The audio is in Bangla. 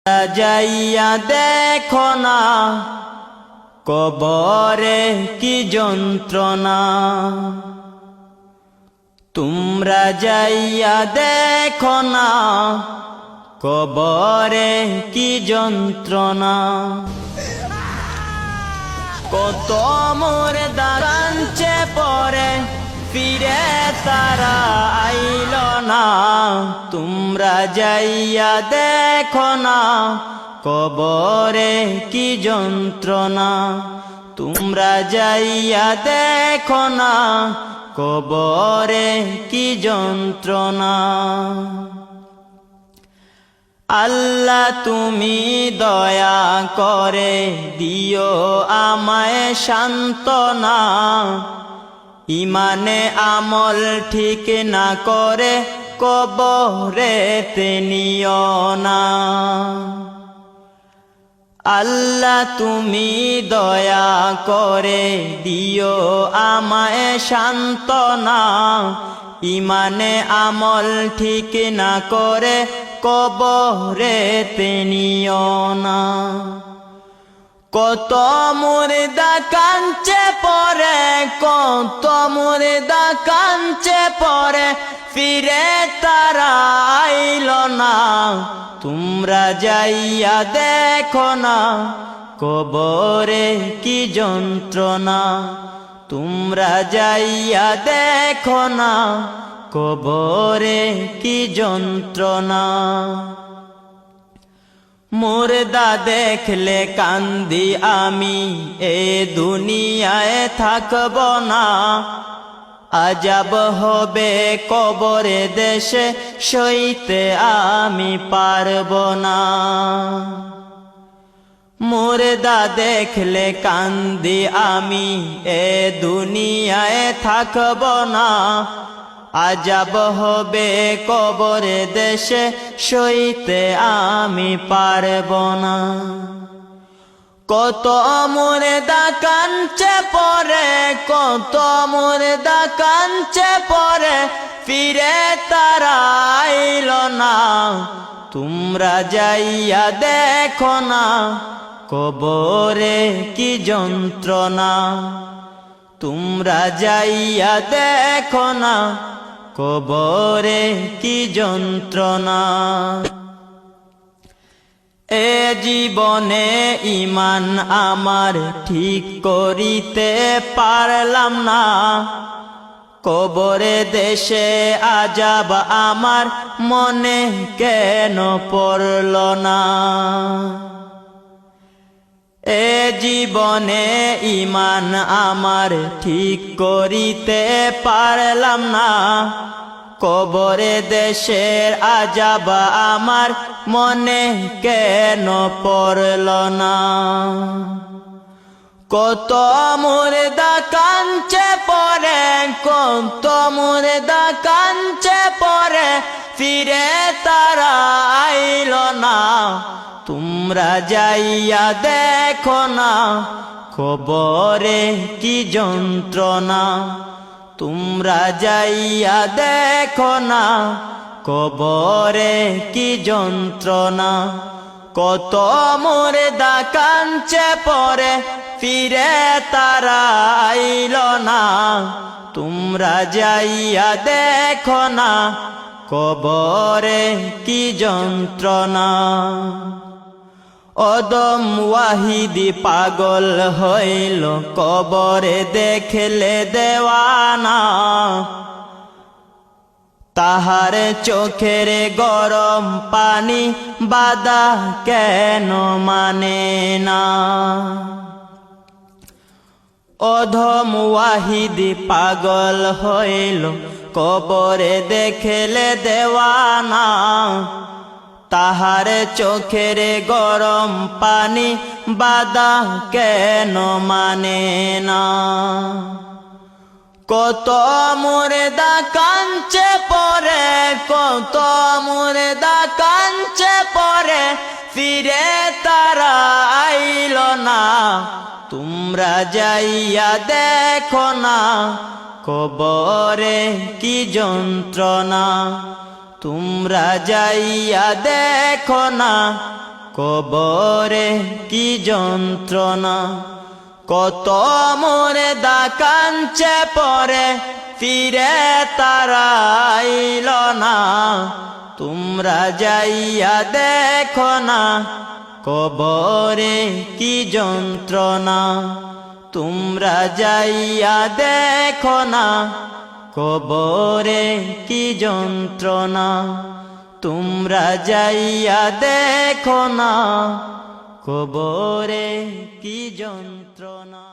যাইয়া দেখো না কবরে কি যন্ত্রণা। তোমরা যাইয়া দেখো না কবরে কি যন্ত্রণা। কত মুর্দা কাঁদছে পরে ফিরে তারা আইল না। তোমরা যাইয়া দেখো না কবরে কি যন্ত্রণা। তোমরা যাইয়া দেখো না কবরে কি যন্ত্রণা। আল্লাহ তুমি দয়া করে দিও আমায় সান্ত্বনা। ইমানে আমল ঠিক না করে কবরেতে নিও না। আল্লাহ তুমি দয়া করে দিও আমায় সান্ত্বনা। ইমানে আমল ঠিক না করে কবরেতে নিও না। কত মুর্দা কাঁদছে পরে, কত মুর্দা কাঁদছে পরে ফিরে তারা আইল না। তোমরা যাইয়া দেখো না কবরে কি যন্ত্রণা। তোমরা যাইয়া দেখো না কবরে কি যন্ত্রণা। মুর্দা দেখলে কান্দি আমি এ দুনিয়ায় থাকব না। আজাব হবে কবরে দেশে সইতে আমি পারব না। মুর্দা দেখলে কান্দি আমি এ দুনিয়ায় থাকব না। আজাব হবে কবরে দেশে সইতে আমি পারব না। কত মুর্দা কাঁদছে পরে, কত মুর্দা কাঁদছে পরে ফিরে তারা আইল না। তোমরা যাইয়া দেখো না কবরে কি যন্ত্রণা। তোমরা যাইয়া দেখো না কবরে কি যন্ত্রণা। এ জীবনে ঈমান আমার ঠিক করিতে পারলাম না। কবরে দেশে আজাব আমার মনে কেন পড়ল না। এ জীবনে ঈমান আমার ঠিক করিতে পারলাম না। কবরে দেশের আজাব আমার মনে কেন পড়ল না। কত মুর্দা কাঁদছে পরে, কত মুর্দা কাঁদছে পরে ফিরে তারা আইল না। তোমরা যাইয়া দেখো না কবরে কি যন্ত্রণা। তোমরা যাইয়া দেখো না কবরে কি যন্ত্রণা। কত মুর্দা কাঁদছে পরে ফিরে তারা আইল না। তোমরা যাইয়া দেখো না কবরে কি যন্ত্রণা। অদম ওয়াহিদি পাগল হইল কবরে দেখলে দেওয়ানা। তাহার চোখের গরম পানি বাধা কেন মানে না। অধম ওয়াহিদি পাগল হইল কবরে দেখলে দেওয়ানা। তাহার চোখের গরম পানি বাধা কেন মানে না। কত মুর্দা কাঁদছে পরে, কত মুর্দা কাঁদছে পরে ফিরে তারা আইল না। তোমরা যাইয়া দেখো না কবরে কি যন্ত্রণা। তোমরা যাইয়া দেখো না কবরে কি যন্ত্রণা, কত মুর্দা কাঞ্চে পরে ফিরে তারা আইল না। তোমরা যাইয়া দেখো না কবরে কি যন্ত্রণা, তোমরা যাইয়া দেখো না কবরে কি যন্ত্রণা, তোমরা যাইয়া দেখো না কবরে কি যন্ত্রণা।